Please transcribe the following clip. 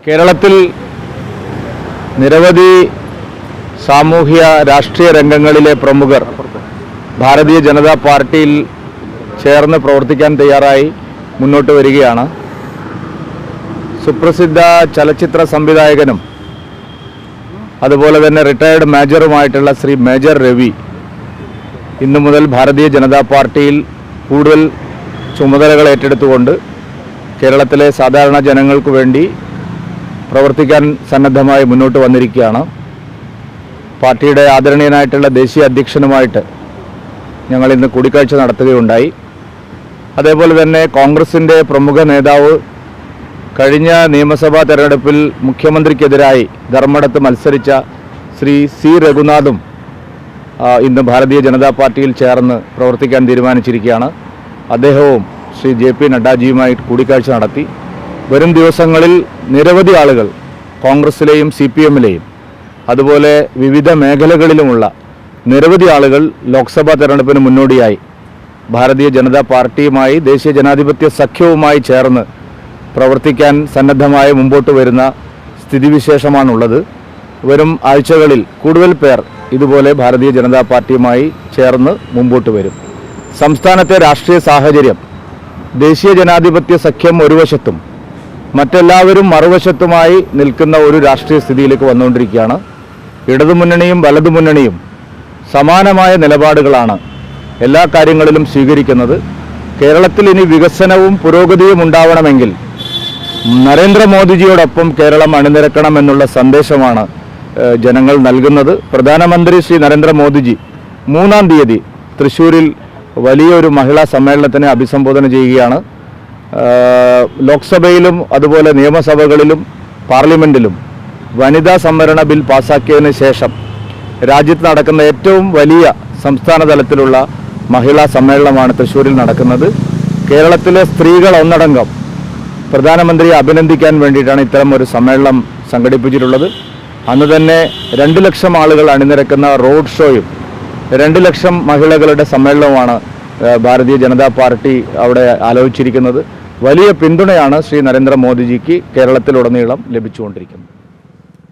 കേരളത്തിൽ നിരവധി സാമൂഹ്യ രാഷ്ട്രീയ രംഗങ്ങളിലെ പ്രമുഖർ ഭാരതീയ ജനതാ പാർട്ടിയിൽ ചേർന്ന് പ്രവർത്തിക്കാൻ തയ്യാറായി മുന്നോട്ട് വരികയാണ്. സുപ്രസിദ്ധ ചലച്ചിത്ര സംവിധായകനും അതുപോലെ തന്നെ റിട്ടയർഡ് മേജറുമായിട്ടുള്ള ശ്രീ മേജർ രവി ഇന്നു മുതൽ ഭാരതീയ ജനതാ പാർട്ടിയിൽ കൂടുതൽ ചുമതലകൾ ഏറ്റെടുത്തുകൊണ്ട് കേരളത്തിലെ സാധാരണ ജനങ്ങൾക്ക് വേണ്ടി പ്രവർത്തിക്കാൻ സന്നദ്ധമായി മുന്നോട്ട് വന്നിരിക്കുകയാണ്. പാർട്ടിയുടെ ആദരണീയനായിട്ടുള്ള ദേശീയ അധ്യക്ഷനുമായിട്ട് ഞങ്ങൾ ഇന്ന് കൂടിക്കാഴ്ച നടത്തുകയുണ്ടായി. അതേപോലെ തന്നെ കോൺഗ്രസിൻ്റെ പ്രമുഖ നേതാവ് കഴിഞ്ഞ നിയമസഭാ തെരഞ്ഞെടുപ്പിൽ മുഖ്യമന്ത്രിക്കെതിരായി ധർമ്മടത്ത് മത്സരിച്ച ശ്രീ സി രഘുനാഥും ഇന്ന് ഭാരതീയ ജനതാ പാർട്ടിയിൽ ചേർന്ന് പ്രവർത്തിക്കാൻ തീരുമാനിച്ചിരിക്കുകയാണ്. അദ്ദേഹവും ശ്രീ JP നഡ്ഡാജിയുമായി കൂടിക്കാഴ്ച നടത്തി. വരും ദിവസങ്ങളിൽ നിരവധി ആളുകൾ കോൺഗ്രസിലെയും CPM-ലെയും അതുപോലെ വിവിധ മേഖലകളിലുമുള്ള നിരവധി ആളുകൾ ലോക്സഭാ തെരഞ്ഞെടുപ്പിന് മുന്നോടിയായി ഭാരതീയ ജനതാ പാർട്ടിയുമായി ദേശീയ ജനാധിപത്യ സഖ്യവുമായി ചേർന്ന് പ്രവർത്തിക്കാൻ സന്നദ്ധമായി മുമ്പോട്ട് വരുന്ന സ്ഥിതിവിശേഷമാണുള്ളത്. വരും ആഴ്ചകളിൽ കൂടുതൽ പേർ ഇതുപോലെ ഭാരതീയ ജനതാ പാർട്ടിയുമായി ചേർന്ന് മുമ്പോട്ട് വരും. സംസ്ഥാനത്തെ രാഷ്ട്രീയ സാഹചര്യം ദേശീയ ജനാധിപത്യ സഖ്യം ഒരു വശത്തും മറ്റെല്ലാവരും മറുവശത്തുമായി നിൽക്കുന്ന ഒരു രാഷ്ട്രീയ സ്ഥിതിയിലേക്ക് വന്നുകൊണ്ടിരിക്കുകയാണ്. ഇടതുമുന്നണിയും വലതുമുന്നണിയും സമാനമായ നിലപാടുകളാണ് എല്ലാ കാര്യങ്ങളിലും സ്വീകരിക്കുന്നത്. കേരളത്തിൽ ഇനി വികസനവും പുരോഗതിയും ഉണ്ടാവണമെങ്കിൽ നരേന്ദ്രമോദിജിയോടൊപ്പം കേരളം അണിനിരക്കണമെന്നുള്ള സന്ദേശമാണ് ജനങ്ങൾ നൽകുന്നത്. പ്രധാനമന്ത്രി ശ്രീ നരേന്ദ്രമോദിജി 3-ാം തീയതി തൃശ്ശൂരിൽ വലിയൊരു മഹിളാ സമ്മേളനത്തിനെ അഭിസംബോധന ചെയ്യുകയാണ്. ലോക്സഭയിലും അതുപോലെ നിയമസഭകളിലും പാർലമെൻറ്റിലും വനിതാ സംവരണ ബിൽ പാസാക്കിയതിന് ശേഷം രാജ്യത്ത് നടക്കുന്ന ഏറ്റവും വലിയ സംസ്ഥാന തലത്തിലുള്ള മഹിളാ സമ്മേളനമാണ് തൃശ്ശൂരിൽ നടക്കുന്നത്. കേരളത്തിലെ സ്ത്രീകൾ ഒന്നടങ്കം പ്രധാനമന്ത്രിയെ അഭിനന്ദിക്കാൻ വേണ്ടിയിട്ടാണ് ഇത്തരം ഒരു സമ്മേളനം സംഘടിപ്പിച്ചിട്ടുള്ളത്. അന്ന് തന്നെ 2 ലക്ഷം ആളുകൾ അണിനിരക്കുന്ന റോഡ് ഷോയും 2 ലക്ഷം മഹിളകളുടെ സമ്മേളനവുമാണ് ഭാരതീയ ജനതാ പാർട്ടി അവിടെ ആലോചിച്ചിരിക്കുന്നത്. വലിയ പിന്തുണയാണ് ശ്രീ നരേന്ദ്രമോദിജിക്ക് കേരളത്തിലുടനീളം ലഭിച്ചുകൊണ്ടിരിക്കുന്നത്.